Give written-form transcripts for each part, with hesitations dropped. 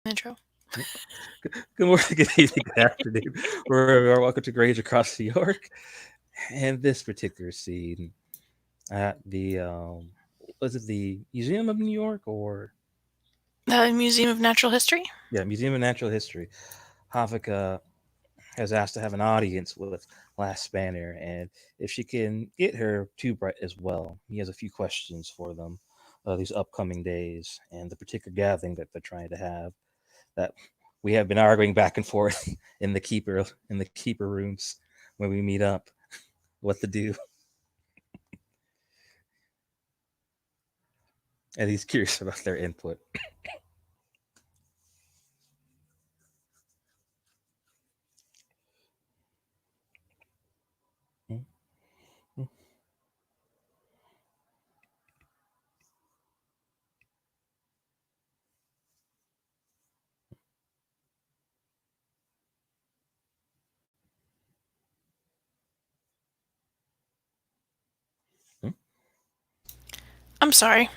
Intro. Good morning, good evening, good afternoon, wherever you are. Welcome to Grange across New York. And this particular scene at the was it the Museum of New York or The Museum of Natural History? yeah, Museum of Natural History. Havika has asked to have an audience with Last Spanner, and if she can get her too bright as well, he has a few questions for them these upcoming days and the particular gathering that they're trying to have. That we have been arguing back and forth in the keeper rooms when we meet up what to do, and he's curious about their input. I'm sorry.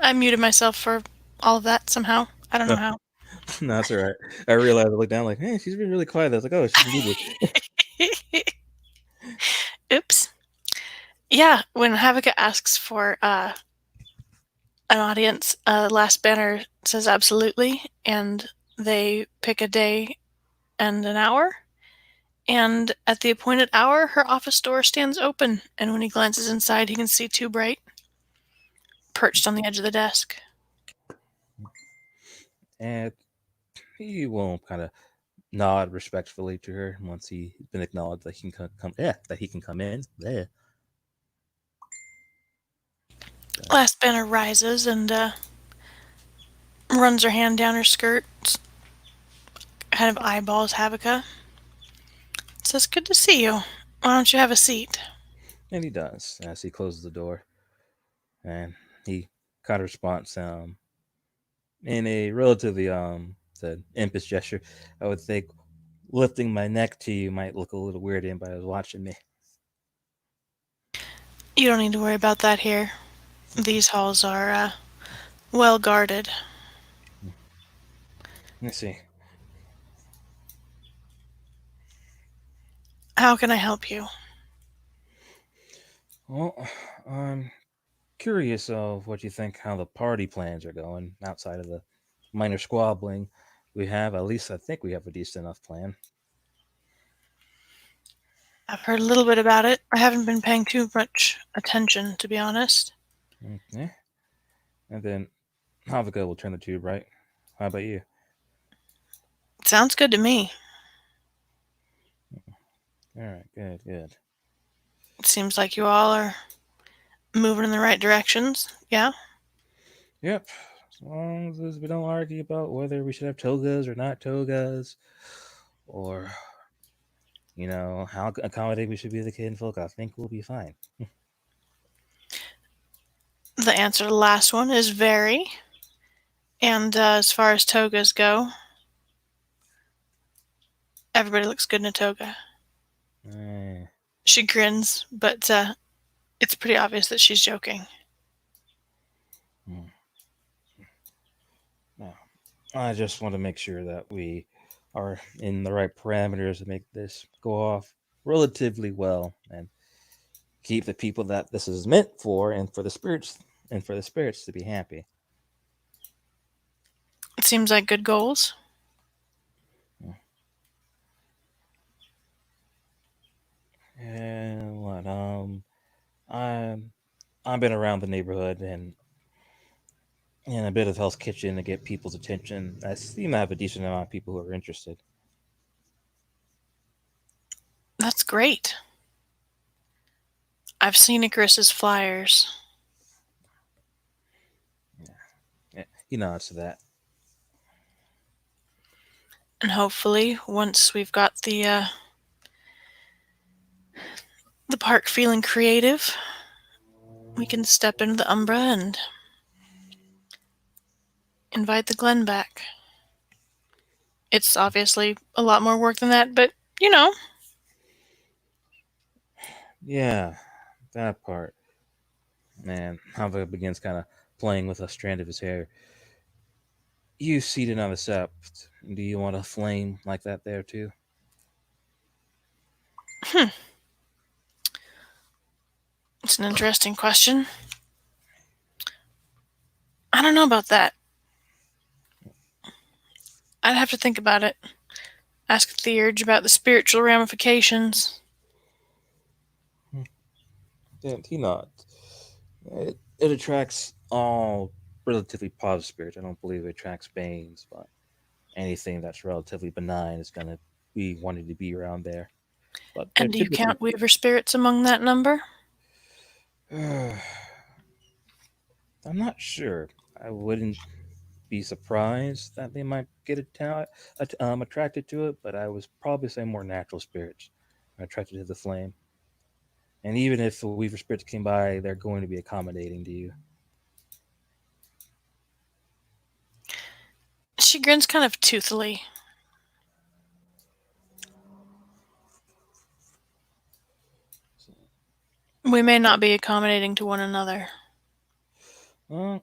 I muted myself for all of that somehow. I don't know No, how. no, that's all right. I realized I looked down like, hey, she's been really quiet. I was like, oh, she's muted. Oops. Yeah, when Havika asks for an audience, Last Banner says absolutely, and they pick a day and an hour. And at the appointed hour, her office door stands open, and when he glances inside, he can see Too Bright perched on the edge of the desk. And he will kind of nod respectfully to her once he's been acknowledged that he can come. Yeah, that he can come in. There. Last Banner rises and runs her hand down her skirt, kind of eyeballs Havika. Says, "Good to see you. Why don't you have a seat?" And he does as he closes the door, and he kind of responds in a relatively the impish gesture. I would think lifting my neck to you might look a little weird to anybody who's watching me. You don't need to worry about that here. These halls are well guarded. Let's see. How can I help you? Well, I'm curious of what you think how the party plans are going outside of the minor squabbling we have. At least I think we have a decent enough plan. I've heard a little bit about it. I haven't been paying too much attention, to be honest. Okay. And then Havika will turn the tube right. How about you? It sounds good to me. All right, good, good. It seems like you all are moving in the right directions. Yeah? Yep. As long as we don't argue about whether we should have togas or not togas, or how accommodating we should be to the kinfolk, I think we'll be fine. The answer to the last one is very. And as far as togas go, everybody looks good in a toga. Eh, She grins, but it's pretty obvious that she's joking. hmm. No, I just want to make sure that we are in the right parameters to make this go off relatively well and keep the people that this is meant for and for the spirits to be happy. It seems like good goals. And what I'm I've been around the neighborhood and in a bit of Hell's Kitchen to get people's attention. I seem to have a decent amount of people who are interested. That's great. I've seen Icarus's flyers. Yeah, he nods to that. And hopefully, once we've got the park feeling creative, we can step into the Umbra and invite the Glen back. It's obviously a lot more work than that, but you know, Yeah, that part. And Hava begins kind of playing with a strand of his hair. You seated on the sept. Do you want a flame like that there too? Hmm, it's an interesting question. I don't know about that. I'd have to think about it. Ask Theurge about the spiritual ramifications. Yeah, he nods. It attracts all relatively positive spirits. I don't believe it attracts Banes, but anything that's relatively benign is going to be wanting to be around there. But they're And do you typically. count Weaver spirits among that number? I'm not sure. I wouldn't be surprised that they might get attracted to it, but I was probably say more natural spirits are attracted to the flame. And even if the Weaver spirits came by, they're going to be accommodating to you. She grins kind of toothily. We may not be accommodating to one another. Well,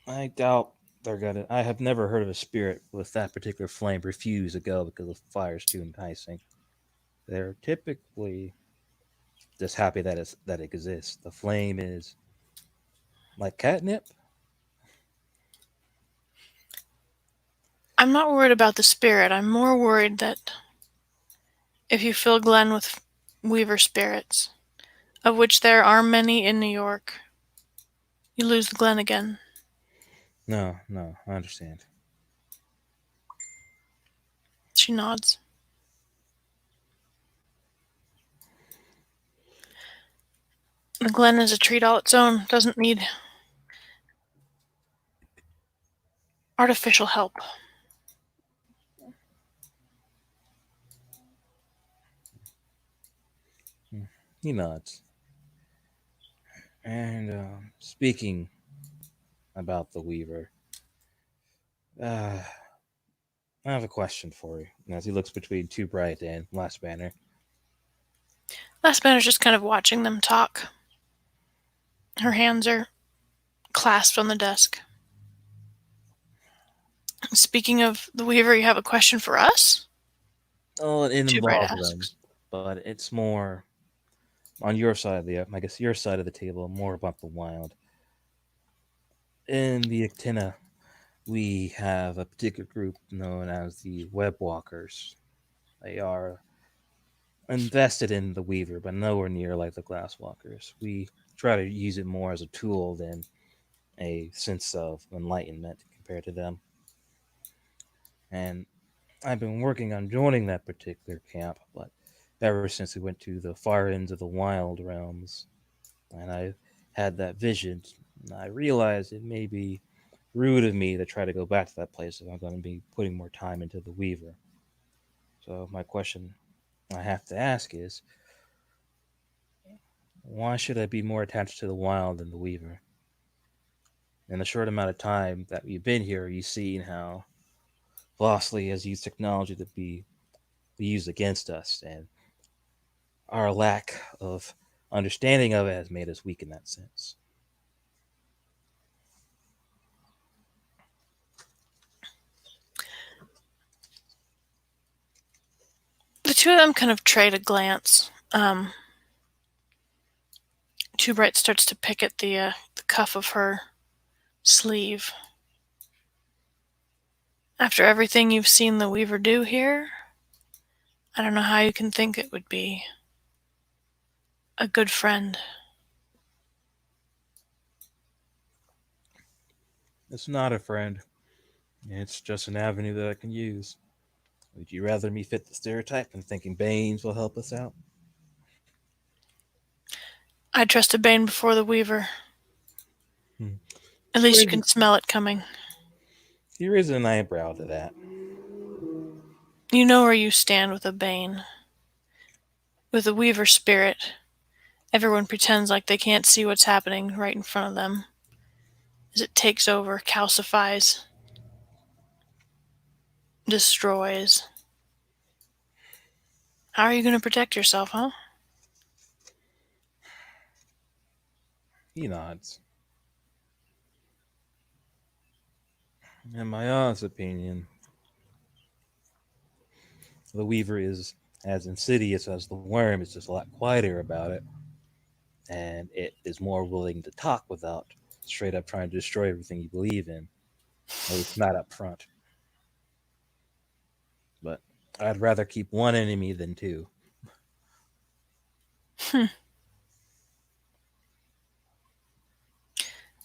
I doubt they're gonna. I have never heard of a spirit with that particular flame refuse to go because the fire's too enticing. They're typically just happy that it exists. The flame is like catnip. I'm not worried about the spirit. I'm more worried that if you fill Glen with Weaver spirits, of which there are many in New York, you lose the Glen again. No, no, I understand. She nods. The Glen is a treat all its own, doesn't need artificial help. Hmm. He nods. And speaking about the Weaver, uh, I have a question for you. As he looks between Too Bright and Last Banner, Last Banner's just kind of watching them talk. Her hands are clasped on the desk. Speaking of the Weaver, you have a question for us? oh, it Too Bright involves them, asks. but it's more on your side of the, I guess your side of the table, more about the Wyld. In the Actina, we have a particular group known as the Web Walkers. They are invested in the Weaver, but nowhere near like the Glass Walkers. We try to use it more as a tool than a sense of enlightenment compared to them. And I've been working on joining that particular camp, but ever since we went to the far ends of the Wyld realms, and I had that vision, I realized it may be rude of me to try to go back to that place if I'm going to be putting more time into the Weaver. So my question I have to ask is, why should I be more attached to the Wyld than the Weaver? In the short amount of time that we've been here, you've seen how Vosley has used technology to be used against us, and our lack of understanding of it has made us weak in that sense. The two of them kind of trade a glance. Too Bright starts to pick at the cuff of her sleeve. After everything you've seen the Weaver do here, I don't know how you can think it would be a good friend. It's not a friend. It's just an avenue that I can use. Would you rather me fit the stereotype and thinking Baines will help us out? I'd trust a Bane before the Weaver. Hmm. At Here least you is, can smell it coming. here is an eyebrow to that. You know where you stand with a Bane. With a Weaver spirit, everyone pretends like they can't see what's happening right in front of them as it takes over, calcifies, destroys. How are you going to protect yourself, huh? He nods. In my honest opinion, the Weaver is as insidious as the worm. It's just a lot quieter about it, and it is more willing to talk without straight up trying to destroy everything you believe in. At least not up front. But I'd rather keep one enemy than two. Hmm.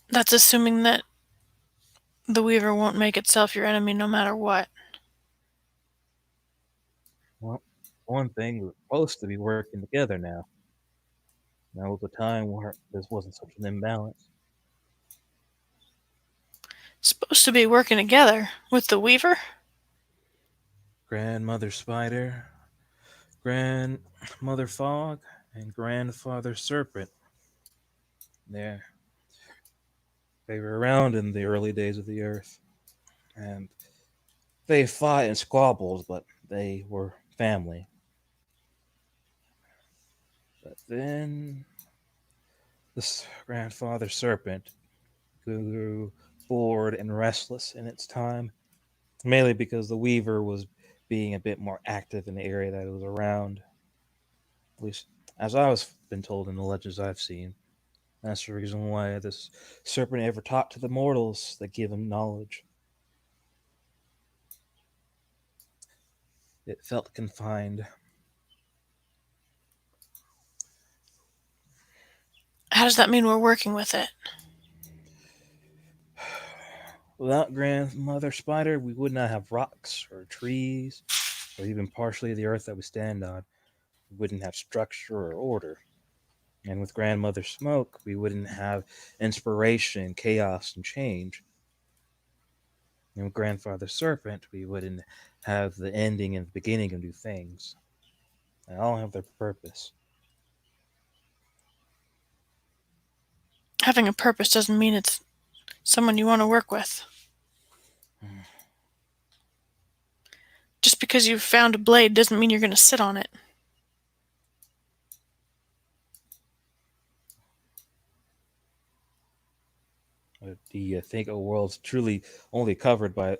That's assuming that the Weaver won't make itself your enemy no matter what. Well, one thing, we're supposed to be working together now. Now was a time where there wasn't such an imbalance. Supposed to be working together with the Weaver? Grandmother Spider, Grandmother Fog, and Grandfather Serpent. There, they were around in the early days of the Earth, and they fought and squabbled, but they were family. But then this Grandfather Serpent grew bored and restless in its time, mainly because the Weaver was being a bit more active in the area that it was around. At least, as I was been told in the legends I've seen. That's the reason why this serpent ever taught to the mortals that give him knowledge. It felt confined. How does that mean we're working with it? Without Grandmother Spider, we would not have rocks or trees, or even partially the earth that we stand on. We wouldn't have structure or order. And with Grandmother Smoke, we wouldn't have inspiration, chaos, and change. And with Grandfather Serpent, we wouldn't have the ending and the beginning of new things. They all have their purpose. Having a purpose doesn't mean it's someone you want to work with. Just because you've found a blade doesn't mean you're going to sit on it. Do you think a world's truly only covered by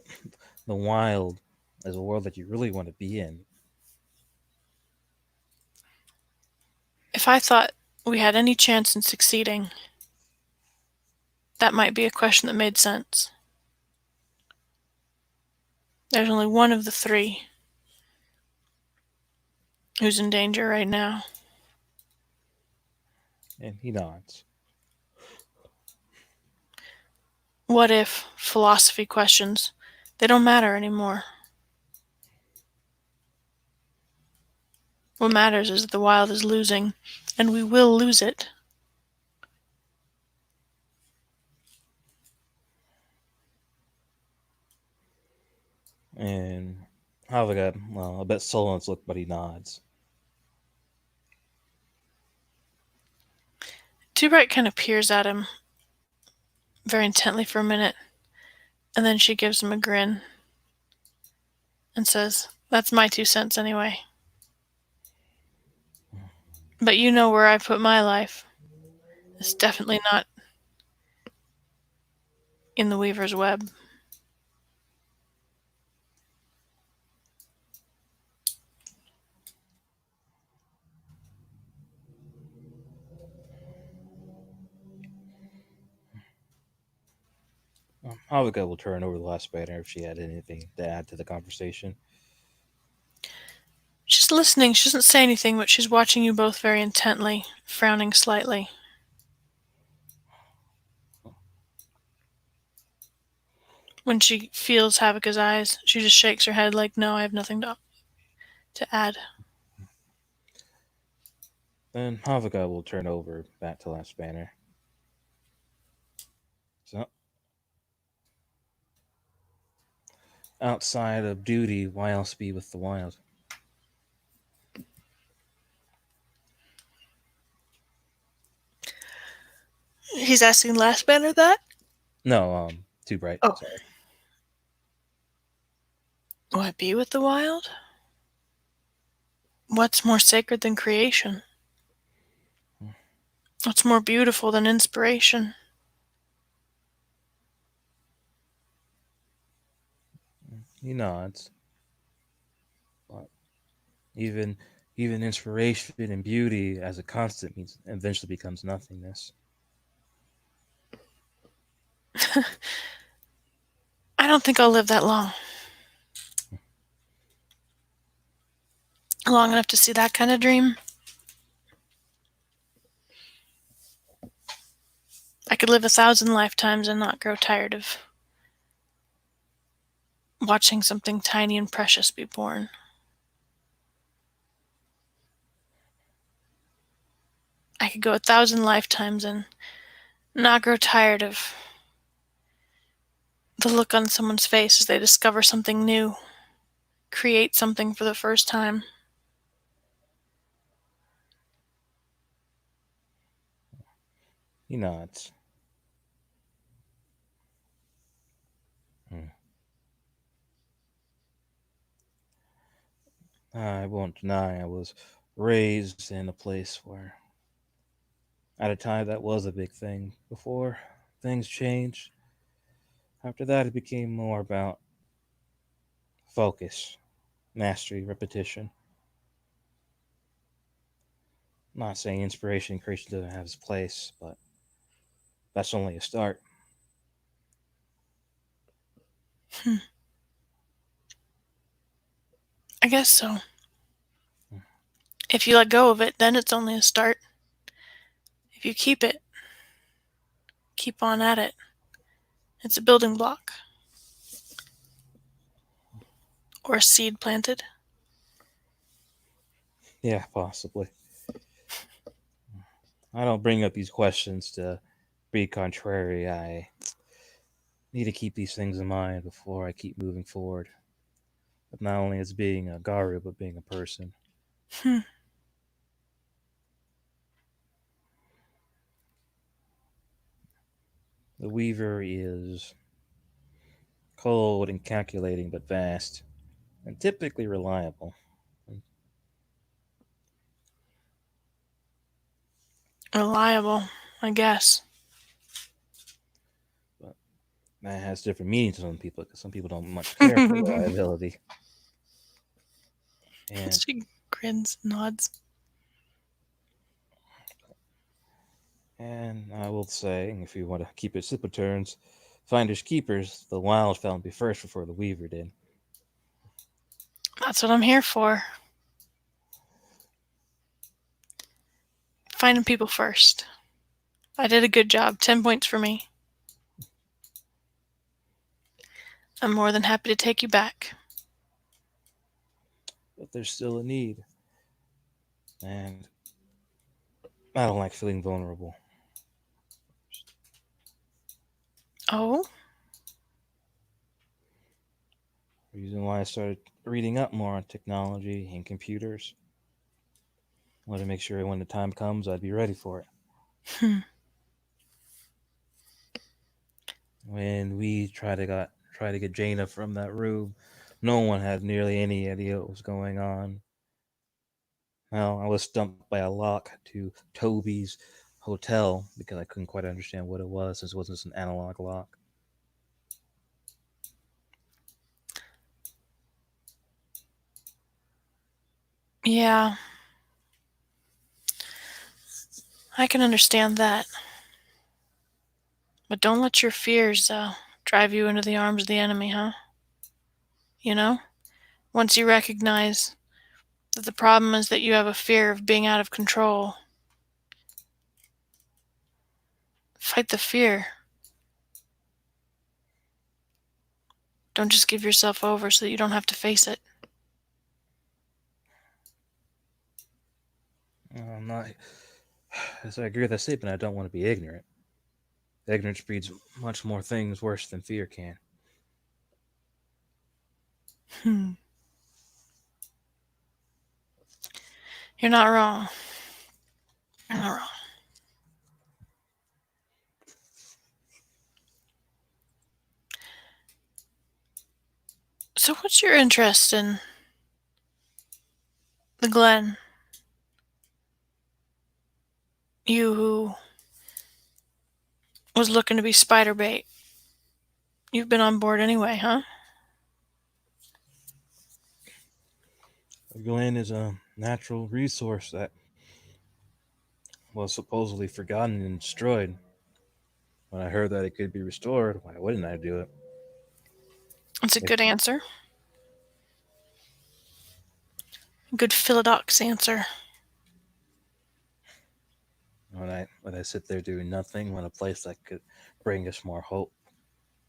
the Wyld is a world that you really want to be in? If I thought we had any chance in succeeding, that might be a question that made sense. There's only one of the three who's in danger right now. And he nods. What if philosophy questions, they don't matter anymore? What matters is that the Wyld is losing, and we will lose it. And Havagad, well, a bit sullen's look, but he nods. Too Bright kind of peers at him very intently for a minute, and then she gives him a grin and says, "That's my 2 cents anyway. But you know where I put my life. It's definitely not in the Weaver's web." Havagad will turn over the last banner if she had anything to add to the conversation. She's listening. She doesn't say anything, but she's watching you both very intently, frowning slightly. When she feels Havika's eyes, she just shakes her head like, "No, I have nothing to add." Then Havagad will turn over back to last banner. So, outside of duty, why else be with the Wyld? He's asking Last Banner that? No, too bright. Oh. Sorry. Why be with the Wyld? What's more sacred than creation? What's more beautiful than inspiration? He nods. But even even inspiration and beauty as a constant means eventually becomes nothingness. I don't think I'll live that long. Long enough to see that kind of dream. I could live 1,000 lifetimes and not grow tired of watching something tiny and precious be born. I could go 1,000 lifetimes and not grow tired of the look on someone's face as they discover something new, create something for the first time. He nods. Hmm. I won't deny I was raised in a place where, at a time, that was a big thing. Before things changed, after that, it became more about focus, mastery, repetition. I'm not saying inspiration and creation doesn't have its place, but that's only a start. Hmm. I guess so. If you let go of it, then it's only a start. If you keep it, keep on at it, it's a building block or a seed planted. Yeah, possibly. I don't bring up these questions to be contrary. I need to keep these things in mind before I keep moving forward. But not only as being a Garu, but being a person. Hmm. The Weaver is cold and calculating, but vast, and typically reliable. Reliable, I guess. But that has different meanings to some people because some people don't much care for reliability. And She grins, nods. and I will say, if you want to keep it simple terms, finders keepers, the Wyld found me first before the Weaver did. That's what I'm here for. Finding people first. I did a good job. 10 points for me. I'm more than happy to take you back. But there's still a need, and I don't like feeling vulnerable. Oh? Reason why I started reading up more on technology and computers. I wanted to make sure when the time comes, I'd be ready for it. Hmm. When we try to get Jaina from that room, no one had nearly any idea what was going on. Well, I was stumped by a lock to Toby's hotel because I couldn't quite understand what it was since it wasn't just an analog lock. Yeah, I can understand that. But don't let your fears drive you into the arms of the enemy, huh? You know? Once you recognize that the problem is that you have a fear of being out of control, fight the fear. Don't just give yourself over so that you don't have to face it. I'm not. As I agree with that statement, I don't want to be ignorant. Ignorance breeds much more things worse than fear can. Hmm. You're not wrong. You're not wrong. So, what's your interest in the Glen? You who was looking to be spider bait. You've been on board anyway, huh? Glen is a natural resource that was supposedly forgotten and destroyed. When I heard that it could be restored, why wouldn't I do it? It's a If good answer. Good Philodox answer. when I sit there doing nothing, when a place that could bring us more hope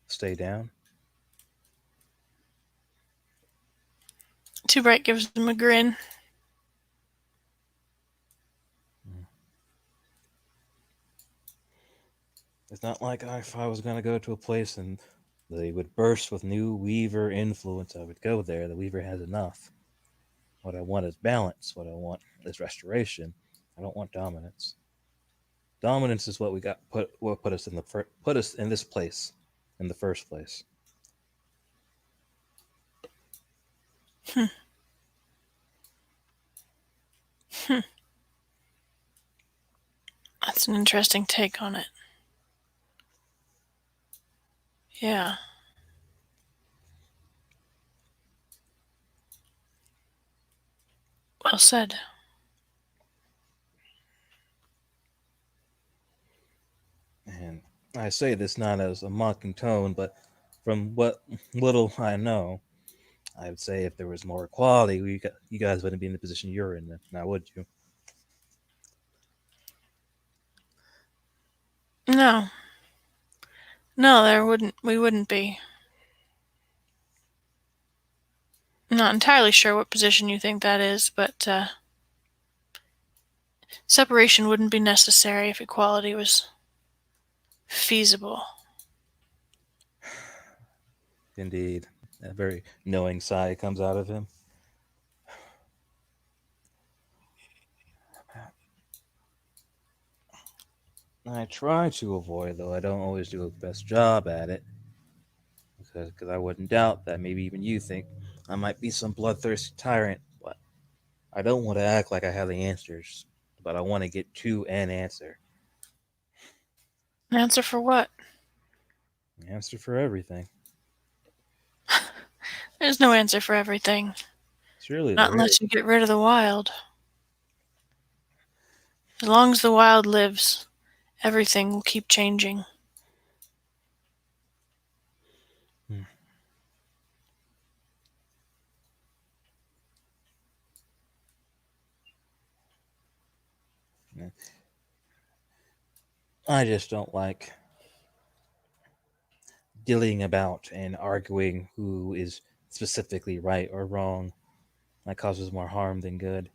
stay down, Too Bright gives him a grin. it's not like if I was gonna go to a place and they would burst with new Weaver influence, I would go there. The Weaver has enough. What I want is balance. What I want is restoration. I don't want dominance. Dominance is what put us in put us in this place in the first place. Hmm. Hmm. That's an interesting take on it. Yeah. Well said. And I say this not as a mocking tone, but from what little I know, I would say if there was more equality, you guys wouldn't be in the position you're in now, would you? No. No, there wouldn't. We wouldn't be. I'm not entirely sure what position you think that is, but separation wouldn't be necessary if equality was feasible. Indeed. A very knowing sigh comes out of him. I try to avoid, though I don't always do a best job at it, because I wouldn't doubt that maybe even you think I might be some bloodthirsty tyrant, but I don't want to act like I have the answers, but I want to get to an answer. An answer for what? Answer for everything. There's no answer for everything. Surely Not there is. unless you get rid of the Wyld. As long as the Wyld lives, everything will keep changing. Hmm. I just don't like dillying about and arguing who is specifically right or wrong. That causes more harm than good.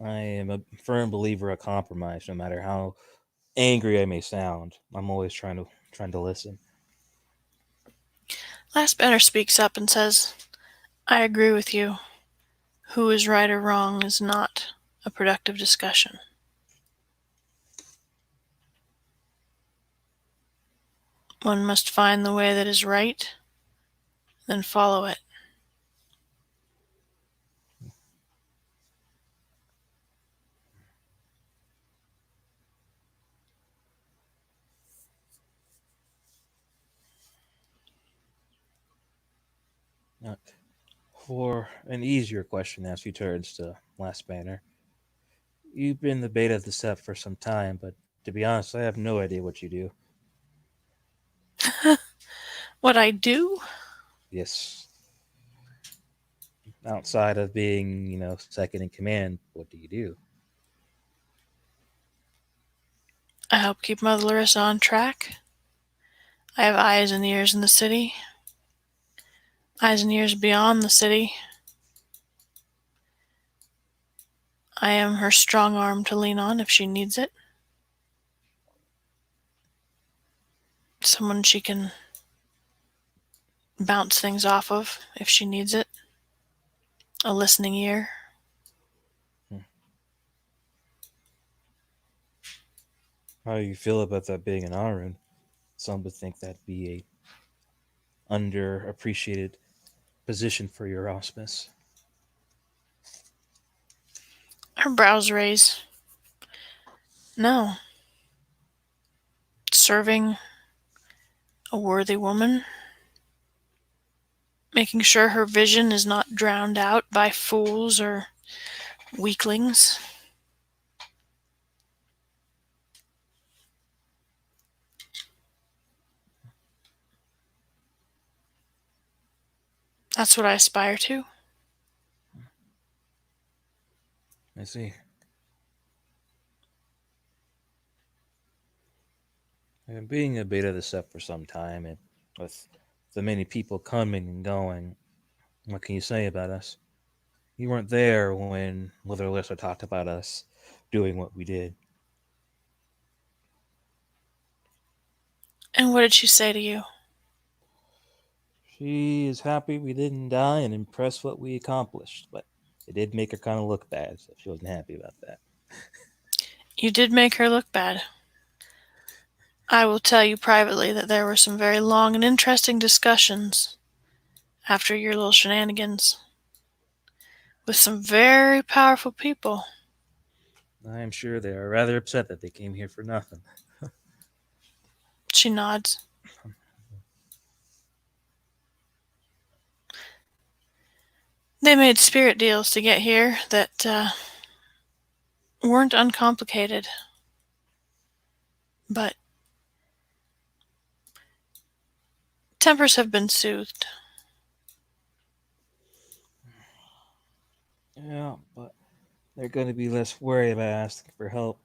I am a firm believer of compromise, no matter how angry I may sound. I'm always trying to listen. Last Banner speaks up and says, I agree with you. Who is right or wrong is not a productive discussion. One must find the way that is right, then follow it. Uh, for an easier question, as he turns to Last Banner, you've been the beta of the set for some time, but to be honest, I have no idea what you do. What I do? Yes, outside of being, second in command, what do you do? I help keep Mother Larissa on track. I have eyes and ears in the city, eyes and ears beyond the city. I am her strong arm to lean on if she needs it. Someone she can bounce things off of if she needs it. A listening ear. Hmm. How do you feel about that being an Arun? Some would think that'd be a underappreciated position for your auspice. Her brows raise. No. Serving a worthy woman? making sure her vision is not drowned out by fools or weaklings. That's what I aspire to. I see. I've been being a beta this up for some time, and with the many people coming and going, what can you say about us? You weren't there when Mother Alyssa talked about us doing what we did. And what did she say to you? She is happy we didn't die and impressed what we accomplished, but it did make her kind of look bad, so she wasn't happy about that. You did make her look bad. I will tell you privately that there were some very long and interesting discussions after your little shenanigans with some very powerful people. I am sure they are rather upset that they came here for nothing. She nods. They made spirit deals to get here that weren't uncomplicated, but tempers have been soothed. Yeah, but they're going to be less worried about asking for help,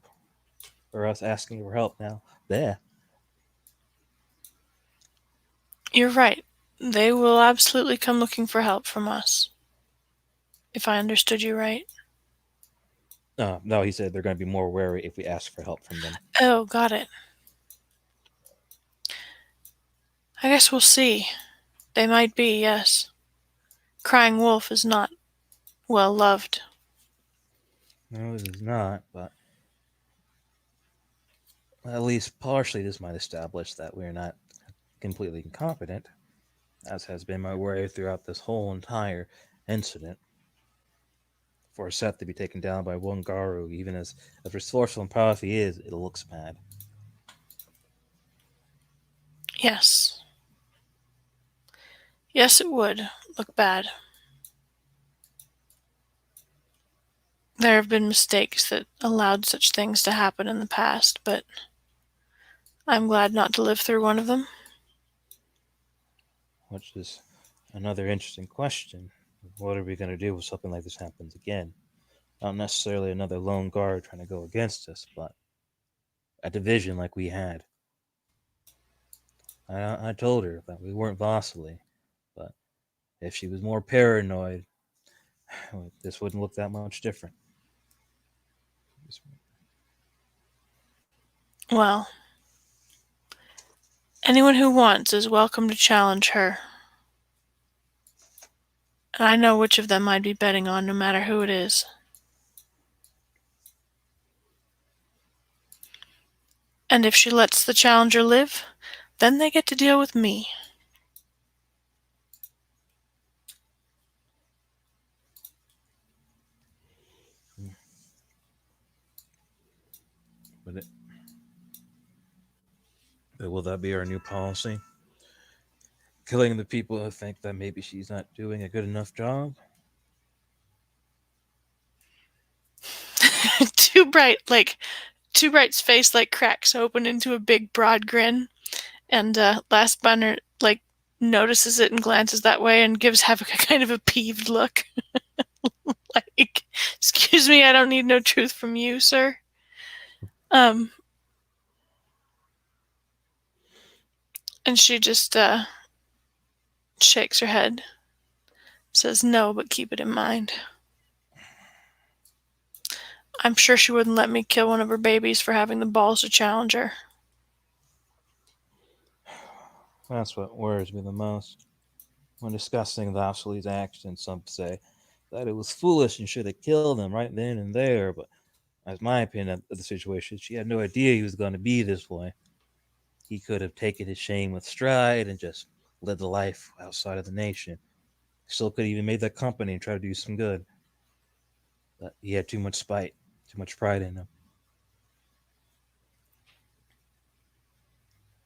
or us asking for help now. There. You're right. They will absolutely come looking for help from us, if I understood you right. No, he said they're going to be more wary if we ask for help from them. Oh, got it. I guess we'll see. They might be, yes. Crying wolf is not well loved. No, it is not, but at least partially this might establish that we're not completely incompetent, as has been my worry throughout this whole entire incident. For a set to be taken down by one Garu, even as resourceful and powerful he is, it looks bad. Yes. Yes, it would look bad. There have been mistakes that allowed such things to happen in the past, but I'm glad not to live through one of them. Which is another interesting question. What are we going to do if something like this happens again? Not necessarily another lone guard trying to go against us, but a division like we had. I told her that we weren't Vasily, but if she was more paranoid, this wouldn't look that much different. Well, anyone who wants is welcome to challenge her. And I know which of them I'd be betting on, no matter who it is. And if she lets the challenger live, then they get to deal with me. But, it, but will that be our new policy? Killing the people who think that maybe she's not doing a good enough job? Too Bright, Too Bright's face cracks open into a big broad grin, and Last Banner notices it and glances that way and gives Havoc a kind of a peeved look. like, excuse me, I don't need no truth from you, sir. Um, and she just shakes her head, says no, but keep it in mind. I'm sure she wouldn't let me kill one of her babies for having the balls to challenge her. That's what worries me the most. When discussing the obsolete action, some say that it was foolish and should have killed him right then and there, but as my opinion of the situation, she had no idea he was going to be this way. He could have taken his shame with stride and just lived a life outside of the nation. Still could have even made that company and try to do some good. But he had too much spite, too much pride in him.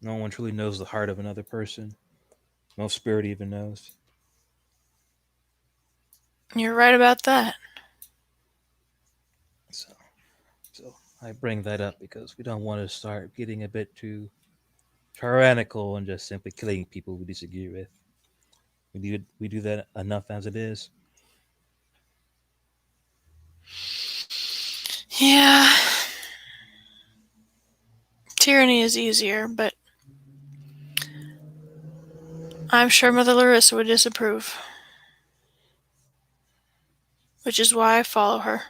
No one truly knows the heart of another person. No spirit even knows. You're right about that. So, so I bring that up because we don't want to start getting a bit too tyrannical and just simply killing people we disagree with. We do that enough as it is. Yeah, tyranny is easier, but I'm sure Mother Larissa would disapprove, which is why I follow her.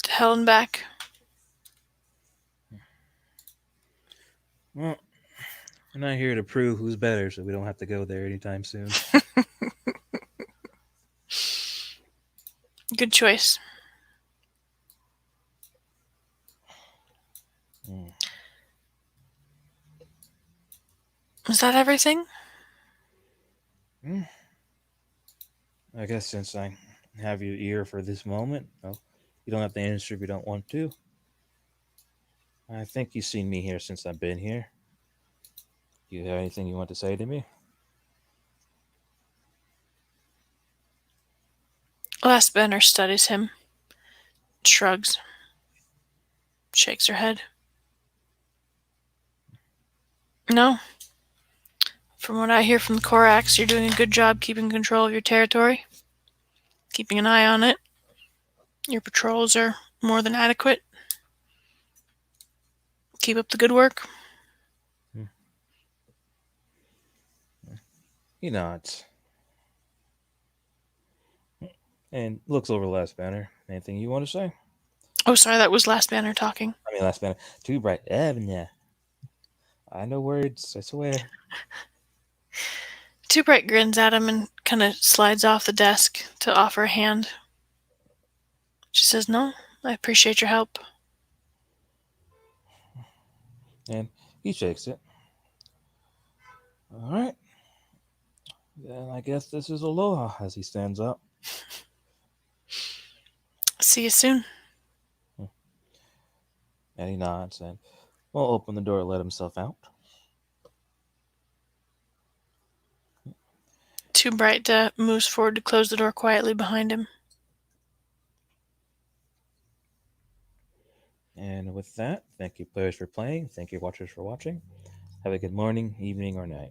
To hell and back. Well, we're not here to prove who's better, so we don't have to go there anytime soon. Good choice. Mm. Is that everything? Mm. I guess since I have your ear for this moment, well, you don't have to answer if you don't want to. I think you've seen me here since I've been here. Do you have anything you want to say to me? Last Banner studies him, shrugs, shakes her head. No. From what I hear from the Korax, you're doing a good job keeping control of your territory, keeping an eye on it. Your patrols are more than adequate. Keep up the good work. Hmm. He nods and looks over Last Banner. Anything you want to say? Oh, sorry, that was Last Banner talking. I mean, Last Banner. Too bright. Yeah. I know words, I swear. Two Bright grins at him and kind of slides off the desk to offer a hand. She says, "No, I appreciate your help." And he shakes it. All right. Then I guess this is Aloha as he stands up. See you soon. Hmm. And he nods and will open the door and let himself out. Two Bright moves forward to close the door quietly behind him. And with that, thank you players for playing. Thank you watchers for watching. Have a good morning, evening, or night.